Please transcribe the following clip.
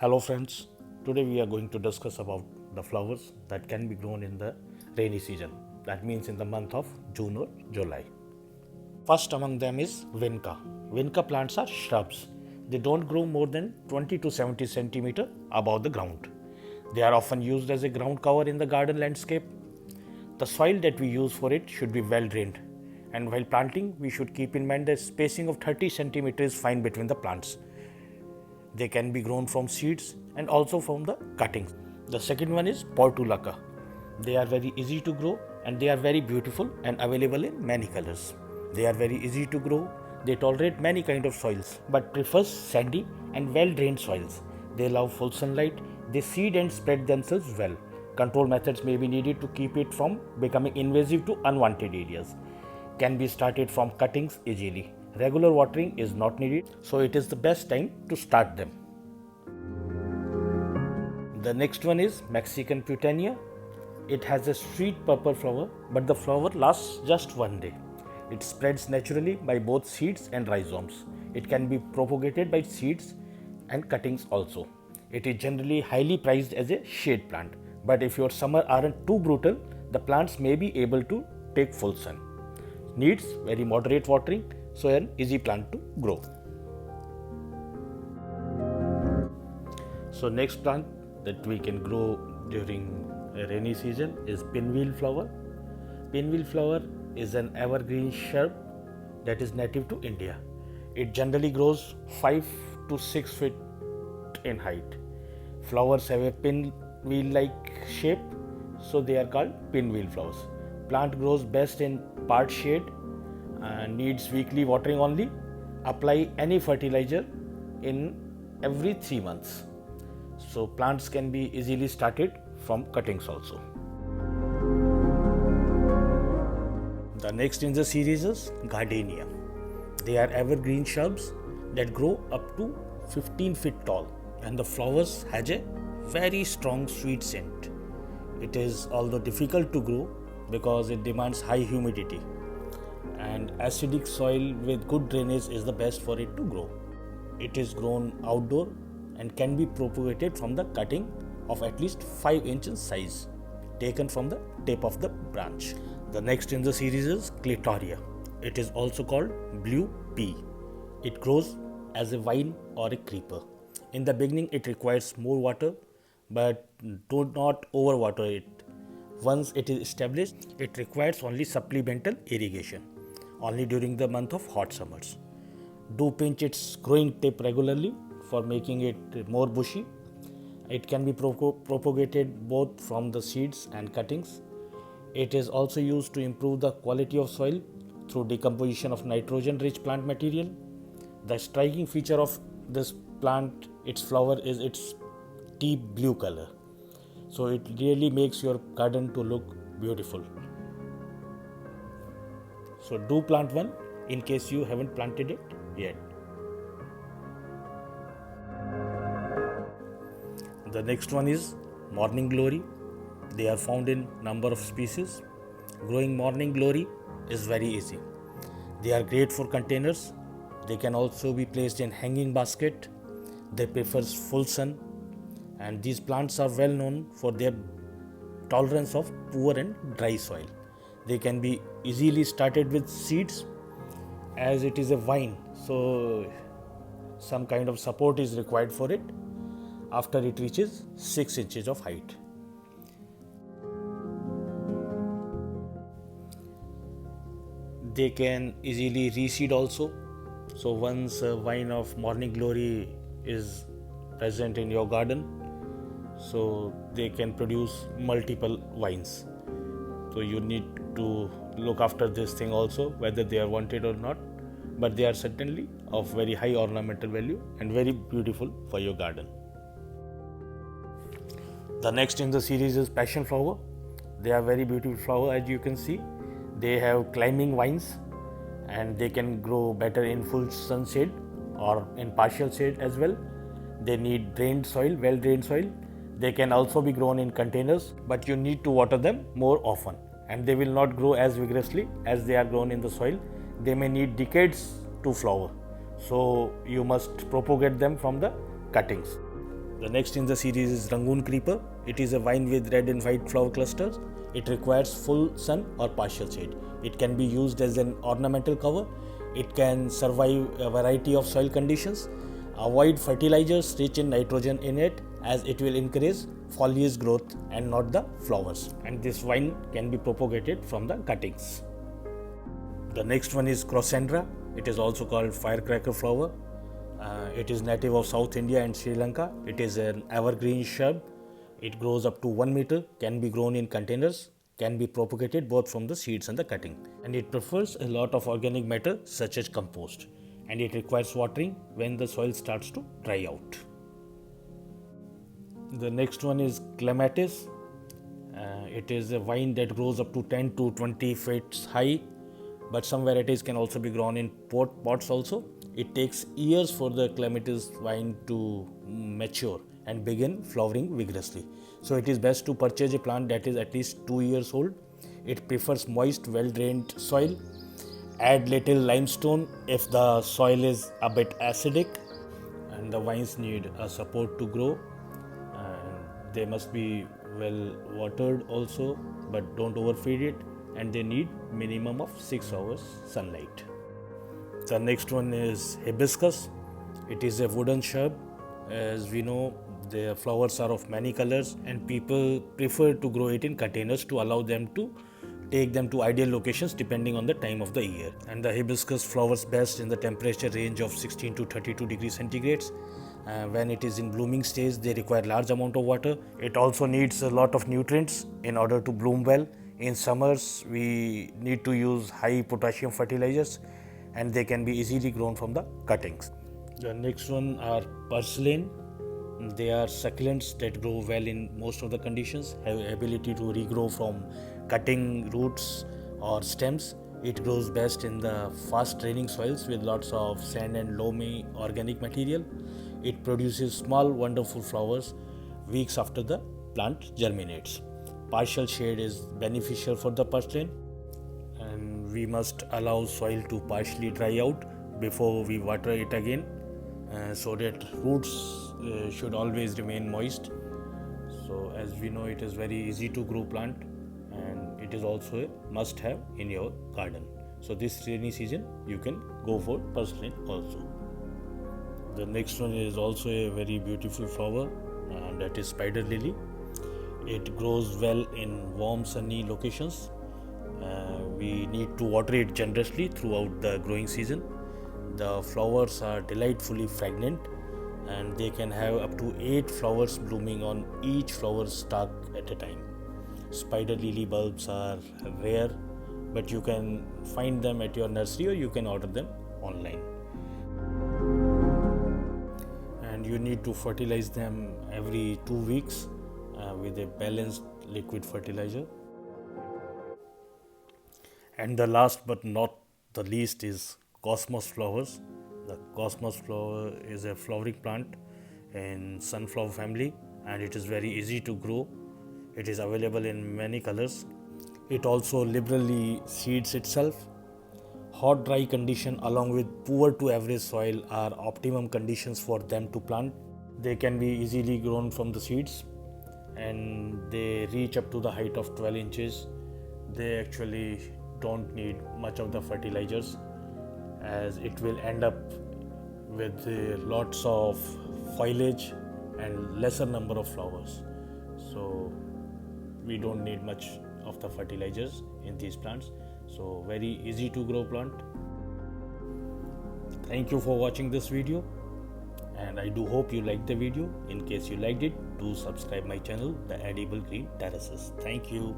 Hello friends, today we are going to discuss about the flowers that can be grown in the rainy season. That means in the month of June or July. First among them is Vinca. Vinca plants are shrubs. They don't grow more than 20 to 70 centimeter above the ground. They are often used as a ground cover in the garden landscape. The soil that we use for it should be well drained. And while planting, we should keep in mind that spacing of 30 centimeters is fine between the plants. They can be grown from seeds and also from the cuttings. The second one is Portulaca. They are very easy to grow and they are very beautiful and available in many colors. They are very easy to grow. They tolerate many kind of soils but prefers sandy and well drained soils. They love full sunlight. They seed and spread themselves well. Control methods may be needed to keep it from becoming invasive to unwanted areas. Can be started from cuttings easily. Regular watering is not needed, so it is the best time to start them. The next one is Mexican Putanea. It has a sweet purple flower, but the flower lasts just one day. It spreads naturally by both seeds and rhizomes. It can be propagated by seeds and cuttings also. It is generally highly prized as a shade plant, but if your summer aren't too brutal, the plants may be able to take full sun. Needs very moderate watering, so an easy plant to grow. So next plant that we can grow during a rainy season is pinwheel flower. Pinwheel flower is an evergreen shrub that is native to India. It generally grows 5 to 6 feet in height. Flowers have a pinwheel-like shape, so they are called pinwheel flowers. Plant grows best in part shade and needs weekly watering only. Apply any fertilizer in every 3 months. So plants can be easily started from cuttings also. The next in the series is Gardenia. They are evergreen shrubs that grow up to 15 feet tall and the flowers has a very strong sweet scent. It is although difficult to grow because it demands high humidity and acidic soil with good drainage is the best for it to grow. It is grown outdoor and can be propagated from the cutting of at least 5 inches size taken from the tip of the branch. The next in the series is Clitoria. It is also called blue pea. It grows as a vine or a creeper. In the beginning it requires more water, but do not overwater it. Once it is established, it requires only supplemental irrigation, only during the month of hot summers. Do pinch its growing tip regularly for making it more bushy. It can be propagated both from the seeds and cuttings. It is also used to improve the quality of soil through decomposition of nitrogen-rich plant material. The striking feature of this plant, its flower, is its deep blue color. So it really makes your garden to look beautiful. So do plant one in case you haven't planted it yet. The next one is Morning Glory. They are found in number of species. Growing Morning Glory is very easy. They are great for containers. They can also be placed in hanging basket. They prefer full sun, and these plants are well known for their tolerance of poor and dry soil. They can be easily started with seeds as it is a vine, so some kind of support is required for it after it reaches 6 inches of height. They can easily reseed also. So once a vine of Morning Glory is present in your garden, so they can produce multiple vines. So you need to look after this thing also, whether they are wanted or not, but they are certainly of very high ornamental value and very beautiful for your garden. The next in the series is Passion Flower. They are very beautiful flower, as you can see. They have climbing vines and they can grow better in full sun shade or in partial shade as well. They need drained soil, well drained soil. They can also be grown in containers, but you need to water them more often and they will not grow as vigorously as they are grown in the soil. They may need decades to flower, so you must propagate them from the cuttings. The next in the series is Rangoon Creeper. It is a vine with red and white flower clusters. It requires full sun or partial shade. It can be used as an ornamental cover. It can survive a variety of soil conditions. Avoid fertilizers rich in nitrogen in it, as it will encourage foliage growth and not the flowers. And this vine can be propagated from the cuttings. The next one is Crossandra. It is also called firecracker flower. It is native of South India and Sri Lanka. It is an evergreen shrub. It grows up to 1 meter, can be grown in containers, can be propagated both from the seeds and the cutting. And it prefers a lot of organic matter such as compost. And it requires watering when the soil starts to dry out. The next one is Clematis. It is a vine that grows up to 10 to 20 feet high, but some varieties can also be grown in pots also. It takes years for the clematis vine to mature and begin flowering vigorously. So it is best to purchase a plant that is at least 2 years old. It prefers moist, well-drained soil. Add little limestone if the soil is a bit acidic, and the vines need a support to grow. They must be well watered also, but don't overfeed it, and they need minimum of 6 hours sunlight. The next one is hibiscus. It is a wooden shrub. As we know, the flowers are of many colors, and people prefer to grow it in containers to allow them to take them to ideal locations depending on the time of the year. And the hibiscus flowers best in the temperature range of 16 to 32 degrees centigrades. When it is in blooming stage, they require large amount of water. It also needs a lot of nutrients in order to bloom well. In summers, we need to use high potassium fertilizers, and they can be easily grown from the cuttings. The next one are purslane. They are succulents that grow well in most of the conditions, have ability to regrow from cutting roots or stems. It grows best in the fast draining soils with lots of sand and loamy organic material. It produces small wonderful flowers weeks after the plant germinates. Partial shade is beneficial for the purslane, and we must allow soil to partially dry out before we water it again, so that roots should always remain moist. So as we know, it is very easy to grow plant, and it is also a must have in your garden. So this rainy season you can go for purslane also. The next one is also a very beautiful flower, that is spider lily. It grows well in warm sunny locations. We need to water it generously throughout the growing season. The flowers are delightfully fragrant, and they can have up to 8 flowers blooming on each flower stalk at a time. Spider lily bulbs are rare, but you can find them at your nursery or you can order them online. And you need to fertilize them every 2 weeks with a balanced liquid fertilizer. And the last but not the least is cosmos flowers. The cosmos flower is a flowering plant in sunflower family, and it is very easy to grow. It is available in many colors. It also liberally seeds itself. Hot, dry condition along with poor to average soil are optimum conditions for them to plant. They can be easily grown from the seeds, and they reach up to the height of 12 inches. They actually don't need much of the fertilizers, as it will end up with lots of foliage and lesser number of flowers. So we don't need much of the fertilizers in these plants. So very easy to grow plant. Thank you for watching this video, and I do hope you liked the video. In case you liked it, do subscribe my channel, The Edible Green Terraces. Thank you.